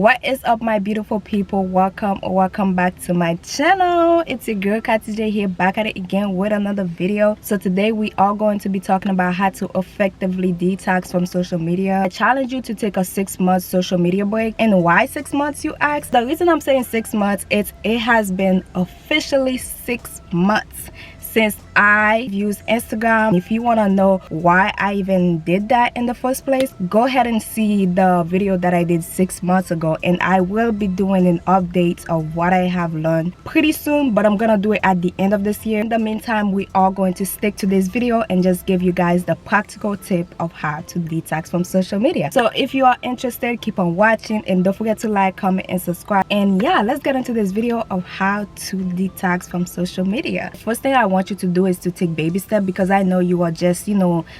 What is up, my beautiful people? Welcome back to my channel. It's your girl TheKatiJ here, back at it again with another video. So today we are going to be talking about how to effectively detox from social media. I challenge you to take a 6-month social media break. And why 6 months, you ask? The reason I'm saying 6 months is it has been officially 6 months since I used Instagram. If you want to know why I even did that in the first place, go ahead and see the video that I did 6 months ago, and I will be doing an update of what I have learned pretty soon, but I'm gonna do it at the end of this year. In the meantime, we are going to stick to this video and just give you guys the practical tip of how to detox from social media. So if you are interested, keep on watching and don't forget to like, comment, and subscribe. And yeah, let's get into this video of how to detox from social media. First thing I want you to do is to take baby steps, because I know you are just,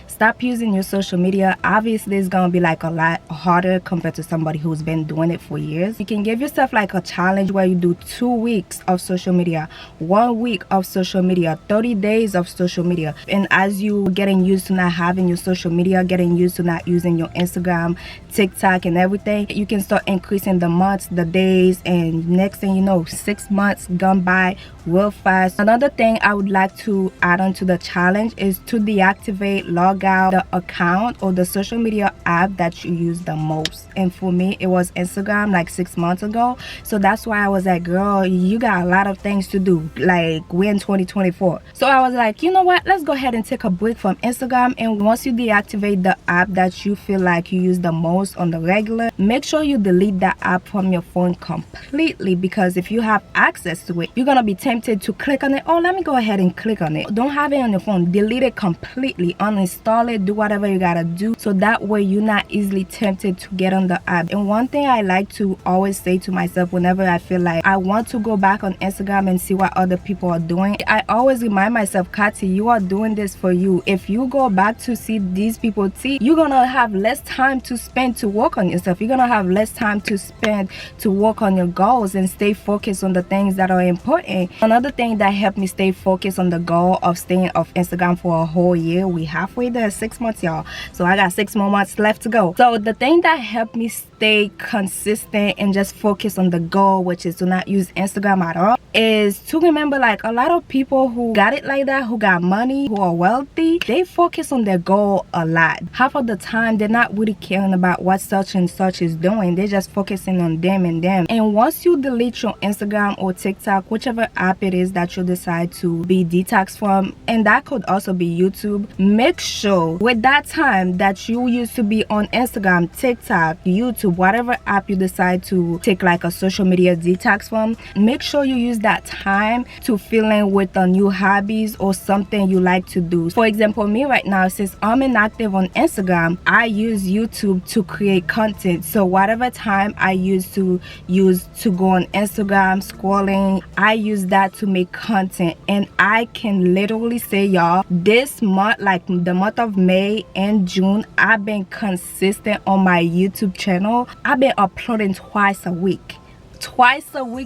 stop using your social media. Obviously it's gonna be like a lot harder compared to somebody who's been doing it for years. You can give yourself like a challenge where you do 2 weeks of social media, 1 week of social media, 30 days of social media. And as you getting used to not having your social media, getting used to not using your Instagram, TikTok, and everything, you can start increasing the months, the days, and next thing you know, 6 months gone by real fast. Another thing I would like to add on to the challenge is to deactivate, log out the account or the social media app that you use the most. And for me, it was Instagram like 6 months ago. So that's why I was like, girl, you got a lot of things to do, like we're in 2024. So I was like, you know what, let's go ahead and take a break from Instagram. And once you deactivate the app that you feel like you use the most on the regular, make sure you delete that app from your phone completely, because if you have access to it, you're gonna be tempted to click on it. Oh, let me go ahead and click on it. Don't have it on your phone. Delete it completely, uninstall it, do whatever you gotta do, so that way you're not easily tempted to get on the app. And one thing I like to always say to myself whenever I feel like I want to go back on Instagram and see what other people are doing, I always remind myself, Kati, you are doing this for you. If you go back to see these people see, you're gonna have less time to spend to work on yourself. You're gonna have less time to spend to work on your goals and stay focused on the things that are important. Another thing that helped me stay focused on the goal of staying off Instagram for a whole year, we halfway there, 6 months, y'all. So I got 6 more months left to go. So the thing that helped me stay consistent and just focus on the goal, which is to not use Instagram at all, is to remember, like, a lot of people who got it like that, who got money, who are wealthy, they focus on their goal a lot. Half of the time they're not really caring about what such and such is doing. They're just focusing on them and them. And once you delete your Instagram or TikTok, whichever app it is that you decide to be detox from, and that could also be YouTube, make sure with that time that you used to be on Instagram, TikTok, YouTube, whatever app you decide to take like a social media detox from, make sure you use that time to fill in with the new hobbies or something you like to do. For example, me right now, since I'm inactive on Instagram, I use YouTube to create content. So whatever time I used to use to go on Instagram scrolling, I use that to make content. And I can literally say, y'all, this month, like the month of May and June, I've been consistent on my YouTube channel. I've been uploading twice a week,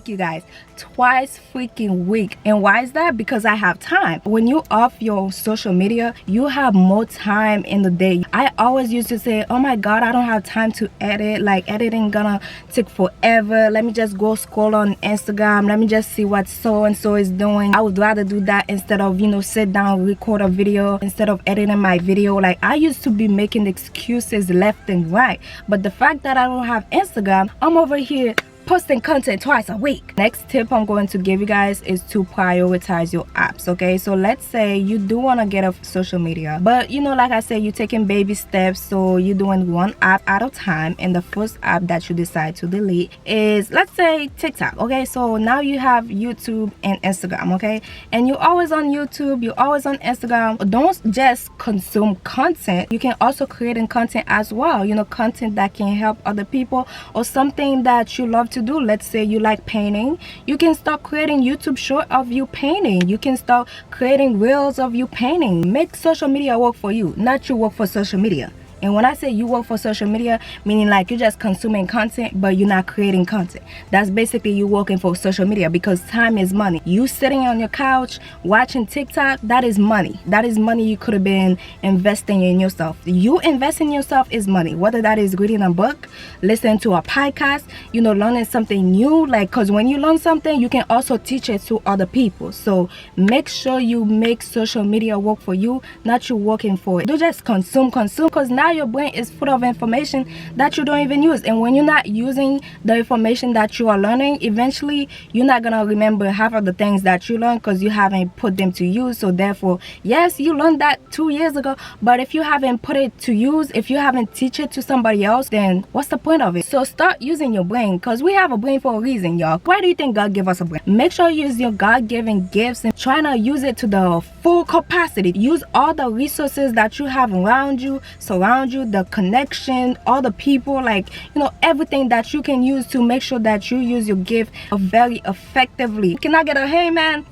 you guys, twice freaking week. And why is that? Because I have time. When you off your social media, you have more time in the day. I always used to say, oh my god, I don't have time to edit, like editing gonna take forever, let me just go scroll on Instagram, let me just see what so and so is doing. I would rather do that instead of sit down, record a video, instead of editing my video. Like, I used to be making excuses left and right, but the fact that I don't have Instagram, I'm over here posting content twice a week. Next tip I'm going to give you guys is to prioritize your apps. Okay, so let's say you do want to get off social media, but like I said, you're taking baby steps, so you're doing one app at a time. And the first app that you decide to delete is, let's say, TikTok. Okay, so now you have YouTube and Instagram. Okay, and you're always on YouTube, you're always on Instagram. Don't just consume content, you can also create content as well. Content that can help other people, or something that you love to do. Let's say you like painting, you can start creating YouTube short of you painting. You can start creating reels of you painting. Make social media work for you, not you work for social media. And when I say you work for social media, meaning like you're just consuming content but you're not creating content, that's basically you working for social media, because time is money. You sitting on your couch watching TikTok, that is money. That is money you could have been investing in yourself. You investing in yourself is money, whether that is reading a book, listening to a podcast, you know, learning something new. Like, because when you learn something, you can also teach it to other people. So make sure you make social media work for you, not you working for it. Don't just consume, because now your brain is full of information that you don't even use. And when you're not using the information that you are learning, eventually you're not gonna remember half of the things that you learned because you haven't put them to use. So therefore, yes, you learned that 2 years ago, but if you haven't put it to use, if you haven't teach it to somebody else, then what's the point of it? So start using your brain, because we have a brain for a reason, y'all. Why do you think God gave us a brain? Make sure you use your God-given gifts and try to use it to the full capacity. Use all the resources that you have around you, surround you, the connection, all the people, like, you know, everything that you can use to make sure that you use your gift very effectively. Can I get a hey man?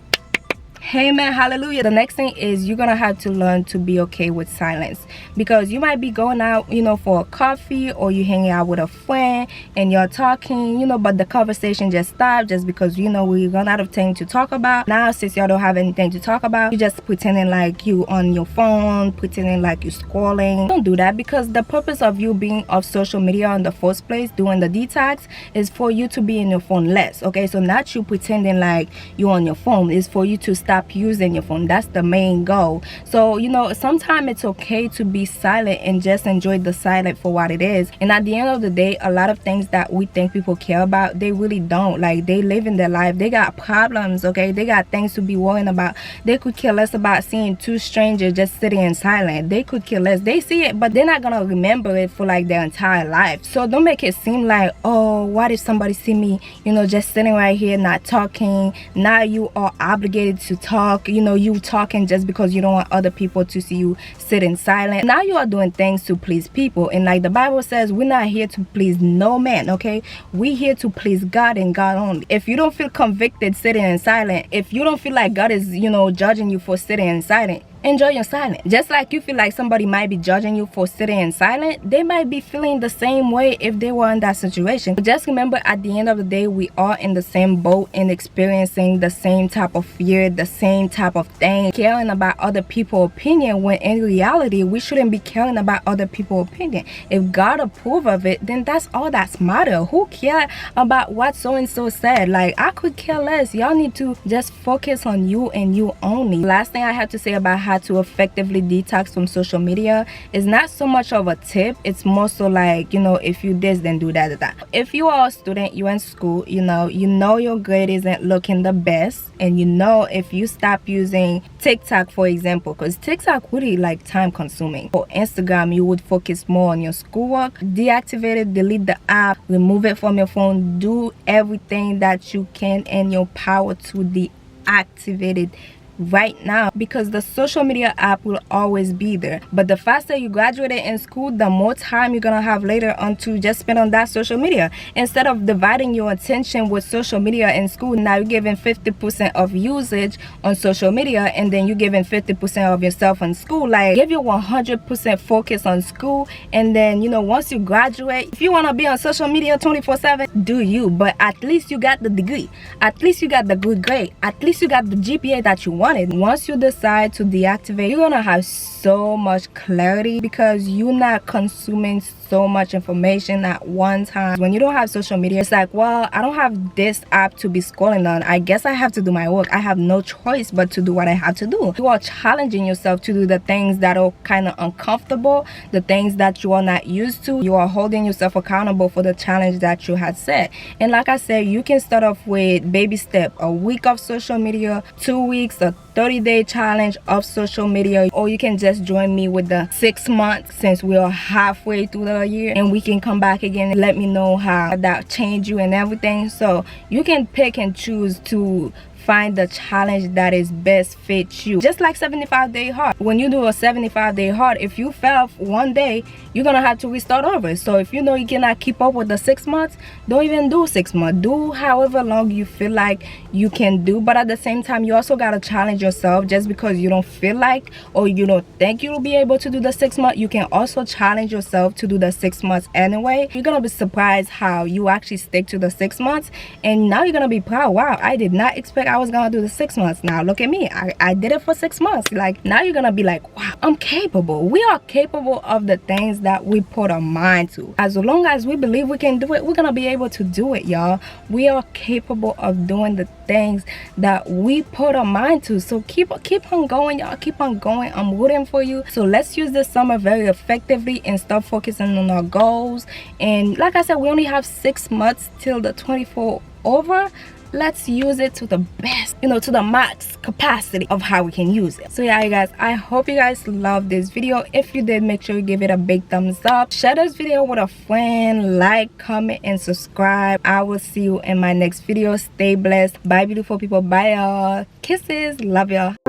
Amen, hallelujah. The next thing is you're gonna have to learn to be okay with silence, because you might be going out, you know, for a coffee, or you hanging out with a friend and you're talking, you know, but the conversation just stopped just because, you know, we run out of things to talk about. Now, since y'all don't have anything to talk about, you just pretending like you on your phone, pretending like you scrolling. Don't do that, because the purpose of you being off social media in the first place, doing the detox, is for you to be in your phone less. Okay, so not you pretending like you on your phone, is for you to stop using your phone. That's the main goal. So, you know, sometimes it's okay to be silent and just enjoy the silence for what it is. And at the end of the day, a lot of things that we think people care about, they really don't. Like, they live in their life, they got problems, okay, they got things to be worrying about. They could care less about seeing two strangers just sitting in silence. They could care less. They see it, but they're not gonna remember it for like their entire life. So don't make it seem like, oh, what if somebody see me, you know, just sitting right here not talking. Now you are obligated to talk, you know, you talking just because you don't want other people to see you sitting silent. Now you are doing things to please people, and like the Bible says, we're not here to please no man, okay? We're here to please God and God only. If you don't feel convicted sitting in silent, if you don't feel like God is, you know, judging you for sitting in silent, enjoy your silence. Just like you feel like somebody might be judging you for sitting in silent, they might be feeling the same way if they were in that situation. But just remember, at the end of the day, we are in the same boat and experiencing the same type of fear, the same type of thing, caring about other people's opinion, when in reality we shouldn't be caring about other people's opinion. If God approve of it, then that's all that's matter. Who care about what so and so said? Like, I could care less. Y'all need to just focus on you and you only. Last thing I have to say about how to effectively detox from social media is not so much of a tip, it's more so like, you know, if you this, then do that. If you are a student, you're in school, you know your grade isn't looking the best, and you know, if you stop using TikTok, for example, because TikTok really like time consuming, or Instagram, you would focus more on your schoolwork. Deactivate it, delete the app, remove it from your phone, do everything that you can in your power to deactivate it right now, because the social media app will always be there. But the faster you graduate in school, the more time you're gonna have later on to just spend on that social media. Instead of dividing your attention with social media in school, now you're giving 50% of usage on social media, and then you're giving 50% of yourself in school. Like, give your 100% focus on school, and then, you know, once you graduate, if you want to be on social media 24/7, do you, but at least you got the degree, at least you got the good grade, at least you got the GPA that you wanted. Once you decide to deactivate, you're gonna have so much clarity, because you're not consuming so much information at one time. When you don't have social media, it's like, well, I don't have this app to be scrolling on, I guess I have to do my work. I have no choice but to do what I have to do. You are challenging yourself to do the things that are kind of uncomfortable, the things that you are not used to. You are holding yourself accountable for the challenge that you had set. And like I said, you can start off with baby step, a week of social media, 2 weeks, a 30-day challenge of social media, or you can just join me with the 6 months, since we are halfway through the year, and we can come back again and let me know how that changed you and everything. So you can pick and choose to find the challenge that is best fit you. Just like 75-day hard. When you do a 75-day hard, if you fail one day, you're gonna have to restart over. So if you know you cannot keep up with the 6 months, don't even do 6 months. Do however long you feel like you can do. But at the same time, you also gotta challenge yourself. Just because you don't feel like or you don't think you'll be able to do the 6 months, you can also challenge yourself to do the 6 months anyway. You're gonna be surprised how you actually stick to the 6 months, and now you're gonna be proud. Wow, I did not expect I was gonna do the 6 months. Now look at me, I did it for 6 months. Like, now you're gonna be like, wow, I'm capable. We are capable of the things that we put our mind to. As long as we believe we can do it, we're gonna be able to do it, y'all. We are capable of doing the things that we put our mind to. So keep on going, y'all. Keep on going. I'm rooting for you. So let's use this summer very effectively and start focusing on our goals. And like I said, we only have 6 months till the 24 over. Let's use it to the best, you know, to the max capacity of how we can use it. So yeah, you guys, I hope you guys loved this video. If you did, make sure you give it a big thumbs up. Share this video with a friend, like, comment, and subscribe. I will see you in my next video. Stay blessed. Bye, beautiful people. Bye, y'all. Kisses. Love y'all.